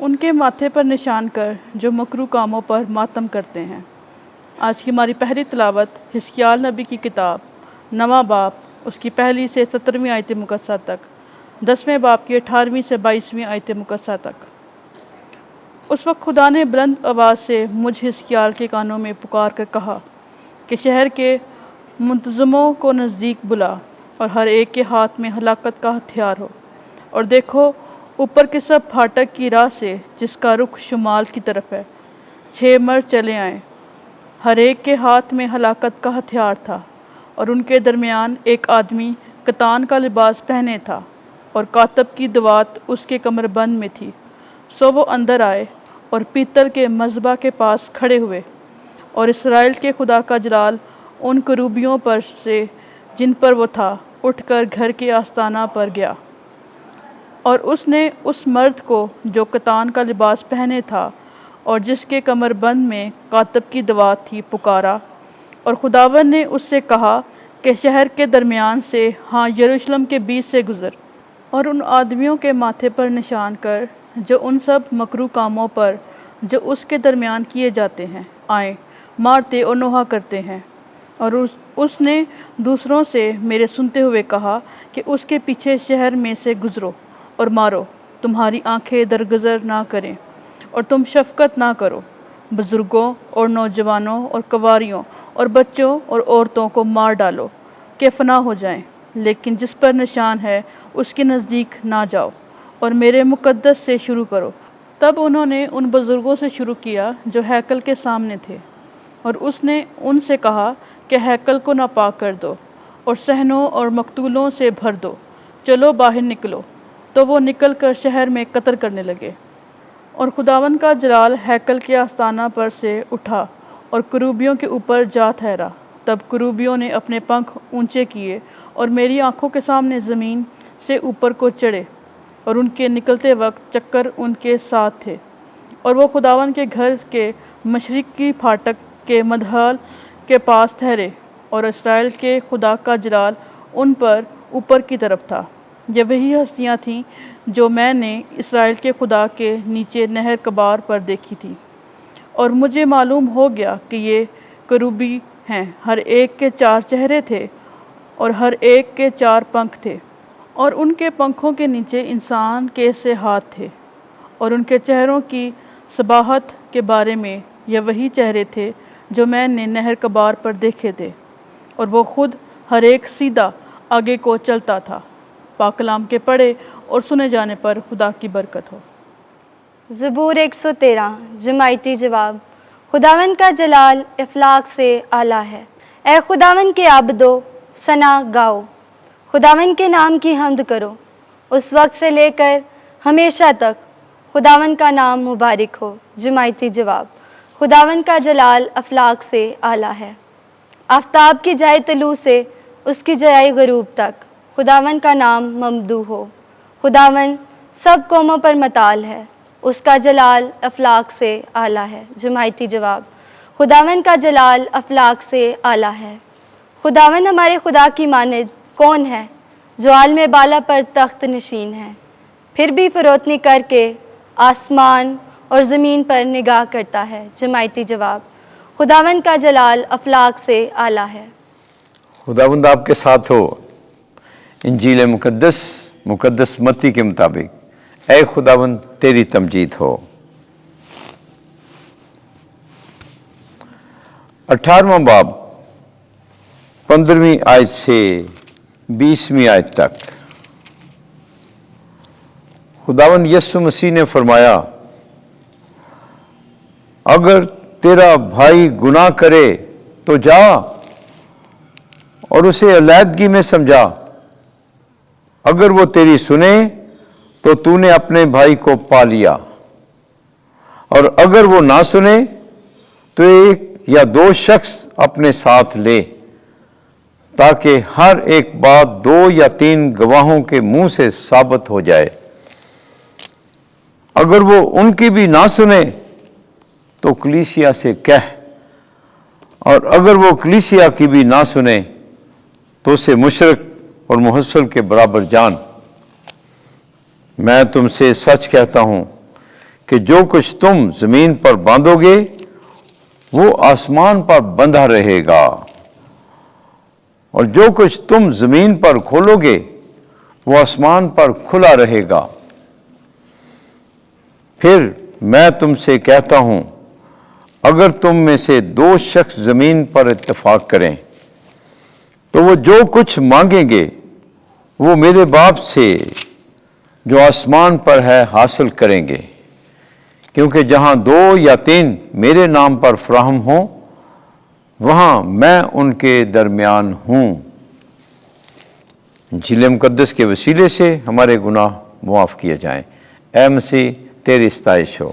ان کے ماتھے پر نشان کر جو مکروہ کاموں پر ماتم کرتے ہیں۔ آج کی ہماری پہلی تلاوت حزقیال نبی کی کتاب 9واں باب اس کی پہلی سے 17ویں آیت مقدسہ تک، 10ویں باب کی 18ویں سے 22ویں آیت مقدسہ تک۔ اس وقت خدا نے بلند آواز سے مجھ حزقیال کے کانوں میں پکار کر کہا کہ شہر کے منتظموں کو نزدیک بلا اور ہر ایک کے ہاتھ میں ہلاکت کا ہتھیار ہو، اور دیکھو اوپر کے سب پھاٹک کی راہ سے جس کا رخ شمال کی طرف ہے 6 مرد چلے آئیں، ہر ایک کے ہاتھ میں ہلاکت کا ہتھیار تھا، اور ان کے درمیان ایک آدمی کتان کا لباس پہنے تھا اور کاتب کی دوات اس کے کمر بند میں تھی۔ سو وہ اندر آئے اور پیتل کے مذبح کے پاس کھڑے ہوئے، اور اسرائیل کے خدا کا جلال ان کروبیوں پر سے جن پر وہ تھا اٹھ کر گھر کے آستانہ پر گیا، اور اس نے اس مرد کو جو کتان کا لباس پہنے تھا اور جس کے کمر بند میں کاتب کی دوات تھی پکارا، اور خداوند نے اس سے کہا کہ شہر کے درمیان سے، ہاں یروشلم کے بیچ سے گزر، اور ان آدمیوں کے ماتھے پر نشان کر جو ان سب مکروہ کاموں پر جو اس کے درمیان کیے جاتے ہیں آئیں، مارتے اور نوحہ کرتے ہیں۔ اور اس نے دوسروں سے میرے سنتے ہوئے کہا کہ اس کے پیچھے شہر میں سے گزرو اور مارو، تمہاری آنکھیں درگزر نہ کریں اور تم شفقت نہ کرو، بزرگوں اور نوجوانوں اور کنواریوں اور بچوں اور عورتوں کو مار ڈالو کہ فنا ہو جائیں، لیکن جس پر نشان ہے اس کے نزدیک نہ جاؤ، اور میرے مقدس سے شروع کرو۔ تب انہوں نے ان بزرگوں سے شروع کیا جو ہیکل کے سامنے تھے، اور اس نے ان سے کہا کہ ہیکل کو ناپاک کر دو اور صحنوں اور مقتولوں سے بھر دو، چلو باہر نکلو۔ تو وہ نکل کر شہر میں قتل کرنے لگے۔ اور خداوند کا جلال ہیکل کے آستانہ پر سے اٹھا اور کروبیوں کے اوپر جا ٹھہرا۔ تب کروبیوں نے اپنے پنکھ اونچے کیے اور میری آنکھوں کے سامنے زمین سے اوپر کو چڑھے، اور ان کے نکلتے وقت چکر ان کے ساتھ تھے، اور وہ خداوند کے گھر کے مشرق کی پھاٹک کے مدخل کے پاس ٹھہرے، اور اسرائیل کے خدا کا جلال ان پر اوپر کی طرف تھا۔ یہ وہی ہستیاں تھیں جو میں نے اسرائیل کے خدا کے نیچے نہر کبار پر دیکھی تھی، اور مجھے معلوم ہو گیا کہ یہ کروبی ہیں، ہر ایک کے 4 چہرے تھے اور ہر ایک کے 4 پنکھ تھے، اور ان کے پنکھوں کے نیچے انسان کے سے ہاتھ تھے، اور ان کے چہروں کی صباحت کے بارے میں یہ وہی چہرے تھے جو میں نے نہر کبار پر دیکھے تھے، اور وہ خود ہر ایک سیدھا آگے کو چلتا تھا۔ پاک کلام کے پڑھے اور سنے جانے پر خدا کی برکت ہو۔ زبور 113 جماعتی جواب۔ خداوند کا جلال افلاک سے اعلیٰ ہے، اے خداوند کے عابدو ثنا گاؤ، خداوند کے نام کی حمد کرو، اس وقت سے لے کر ہمیشہ تک خداوند کا نام مبارک ہو۔ جماعتی جواب۔ خداوند کا جلال افلاک سے اعلیٰ ہے، آفتاب کی جائے طلوع سے اس کی جائے غروب تک خداوند کا نام ممدوح ہو۔ خداوند سب قوموں پر مطال ہے، اس کا جلال افلاک سے اعلیٰ ہے۔ جماعتی جواب۔ خداوند کا جلال افلاک سے اعلیٰ ہے، خداوند ہمارے خدا کی مانند کون ہے جو عالم بالا پر تخت نشین ہے، پھر بھی فروتنی کر کے آسمان اور زمین پر نگاہ کرتا ہے۔ جماعتی جواب۔ خداوند کا جلال افلاک سے اعلیٰ ہے۔ خداوند آپ کے ساتھ ہو۔ انجیل مقدس متی کے مطابق اے خداوند تیری تمجید ہو۔ 18واں باب 15ویں آیت سے 20ویں آیت تک۔ خداوند یسوع مسیح نے فرمایا، اگر تیرا بھائی گناہ کرے تو جا اور اسے علیحدگی میں سمجھا، اگر وہ تیری سنے تو تو نے اپنے بھائی کو پا لیا، اور اگر وہ نہ سنے تو 1 یا 2 شخص اپنے ساتھ لے، تاکہ ہر ایک بات 2 یا 3 گواہوں کے منہ سے ثابت ہو جائے۔ اگر وہ ان کی بھی نہ سنے تو کلیسیا سے کہہ، اور اگر وہ کلیسیا کی بھی نہ سنے تو اسے مشرک اور محصل کے برابر جان۔ میں تم سے سچ کہتا ہوں کہ جو کچھ تم زمین پر باندھو گے وہ آسمان پر بندھا رہے گا، اور جو کچھ تم زمین پر کھولو گے وہ آسمان پر کھلا رہے گا۔ پھر میں تم سے کہتا ہوں، اگر تم میں سے 2 شخص زمین پر اتفاق کریں تو وہ جو کچھ مانگیں گے وہ میرے باپ سے جو آسمان پر ہے حاصل کریں گے، کیونکہ جہاں 2 یا 3 میرے نام پر فراہم ہوں وہاں میں ان کے درمیان ہوں۔ انجیل مقدس کے وسیلے سے ہمارے گناہ معاف کیے جائیں۔ اے مسیح، تیری ستائش ہو۔